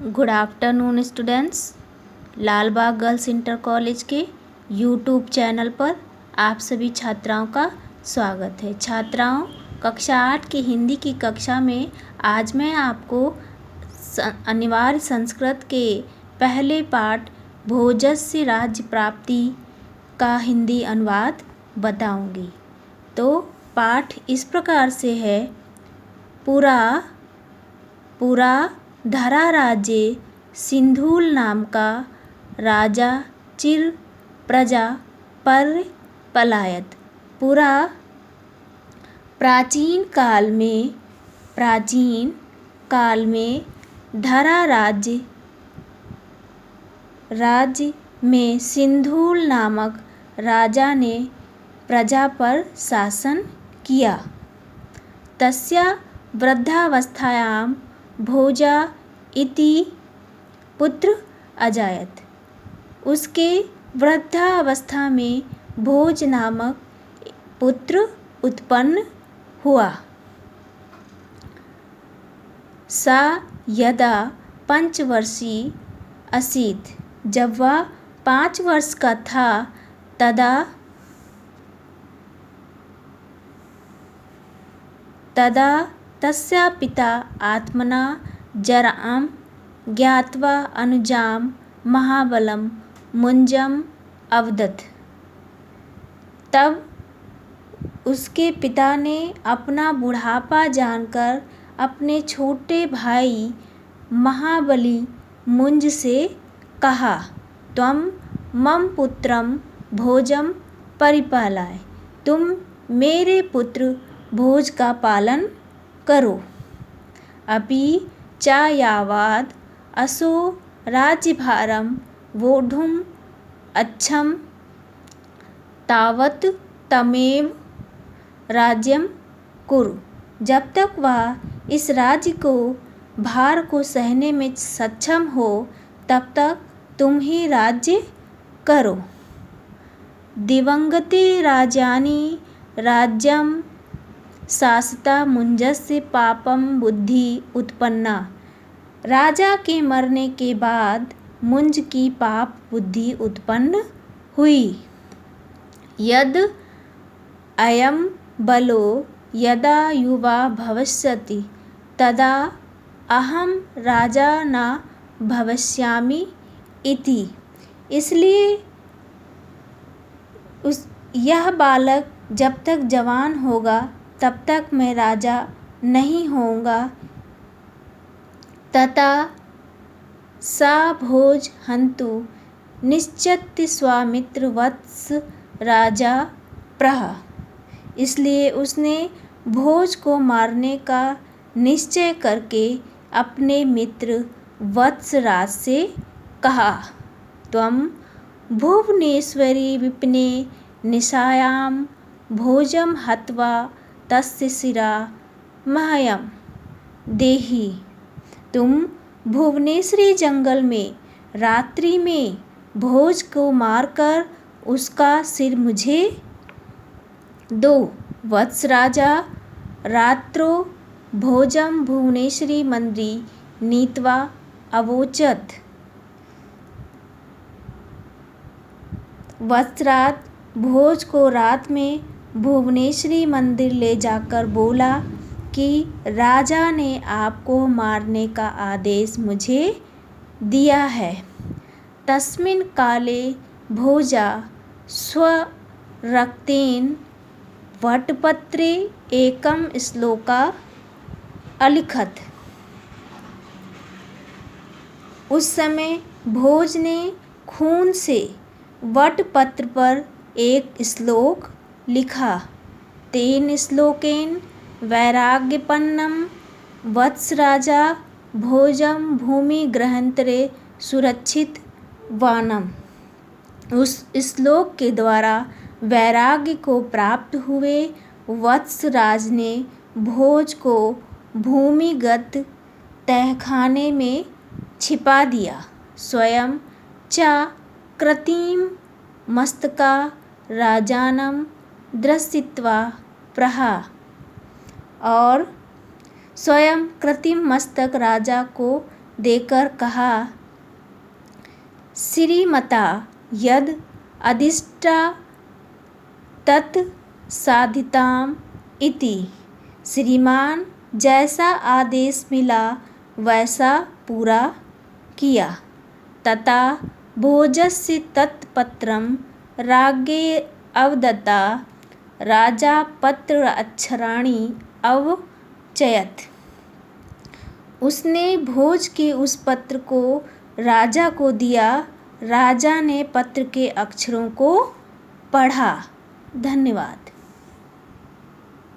Good afternoon students. Lal Bagh girls inter college के YouTube channel पर आप सभी छात्राओं का स्वागत है। छात्राओं, कक्षा 8 की हिंदी की कक्षा में आज मैं आपको अनिवार्य संस्कृत के पहले पाठ भोजस्य राज्य प्राप्ति का हिंदी अनुवाद बताऊंगी। तो पाठ इस प्रकार से है। पुरा धरा राज्य सिंधुल नाम का राजा चिर प्रजा पर पलायत। पूरा प्राचीन काल में धरा राज्य में सिंधुल नामक राजा ने प्रजा पर शासन किया। तस्या वृद्धावस्थायां भोजा इति पुत्र अजायत। उसके वृद्धावस्था में भोज नामक पुत्र उत्पन्न हुआ। सा यदा 5 वर्षीय असीत, जब वह 5 वर्ष का था, तदा तस्या पिता आत्मना जरां ज्ञात्वा अनुजां महाबलं मुंजम अवदत्। तब उसके पिता ने अपना बुढ़ापा जानकर अपने छोटे भाई महाबली मुंज से कहा, त्वं मम पुत्रम भोजम परिपालय। तुम मेरे पुत्र भोज का पालन करो। अपि च यावद् असो राज्यभारं वोढुम् अच्छं तावत् तमेव राज्यं कुरु। जब तक वह इस राज्य को भार को सहने में सक्षम हो, तब तक तुम ही राज्य करो। दिवंगते राजानि राज्यं शासता मुंजस्य पापम बुद्धि उत्पन्ना। राजा के मरने के बाद मुंज की पाप बुद्धि उत्पन्न हुई। यद अयम बलो यदा युवा भविष्यति तदा अहम राजा न भविष्यामि इति। इसलिए यह बालक जब तक जवान होगा तब तक मैं राजा नहीं होऊंगा। तथा सा भोज हंतु निश्चत्य स्वामित्र वत्स राजा प्रह। इसलिए उसने भोज को मारने का निश्चय करके अपने मित्र वत्सराज से कहा, त्वं भुवनेश्वरी विपिने निशायां भोजम हत्वा तस्य शिरा मह्यं देहि। तुम भुवनेश्वरी जंगल में रात्रि में भोज को मारकर उसका सिर मुझे दो। वत्स राजा रात्रो भोजम भुवनेश्वरी मंदिरी नीत्वा अवोचत। वत्सराज भोज को रात में भुवनेश्वरी मंदिर ले जाकर बोला कि राजा ने आपको मारने का आदेश मुझे दिया है। तस्मिन् काले भोजा स्वरक्तेन वटपत्रे एकं श्लोका अलिखत। उस समय भोज ने खून से वटपत्र पर एक श्लोक लिखा। तेन श्लोकेन वैराग्यपन्नं वत्स राजा भोजम भूमि ग्रहांतरे सुरक्षित वानम। उस श्लोक के द्वारा वैराग्य को प्राप्त हुए वत्सराज ने भोज को भूमिगत तहखाने में छिपा दिया। स्वयं च कृतिम मस्तका राजानम दर्शित्वा प्रहा। और स्वयं कृत्रिम मस्तक राजा को देकर कहा, श्रीमता यद् अधिष्ठा तत् साधिताम् इति। श्रीमान जैसा आदेश मिला वैसा पूरा किया। तथा भोजस्य तत्पत्रं राज्ञे अवदत्ता। राजा पत्र अक्षराणि अवचयत्। उसने भोज के उस पत्र को राजा को दिया। राजा ने पत्र के अक्षरों को पढ़ा। धन्यवाद।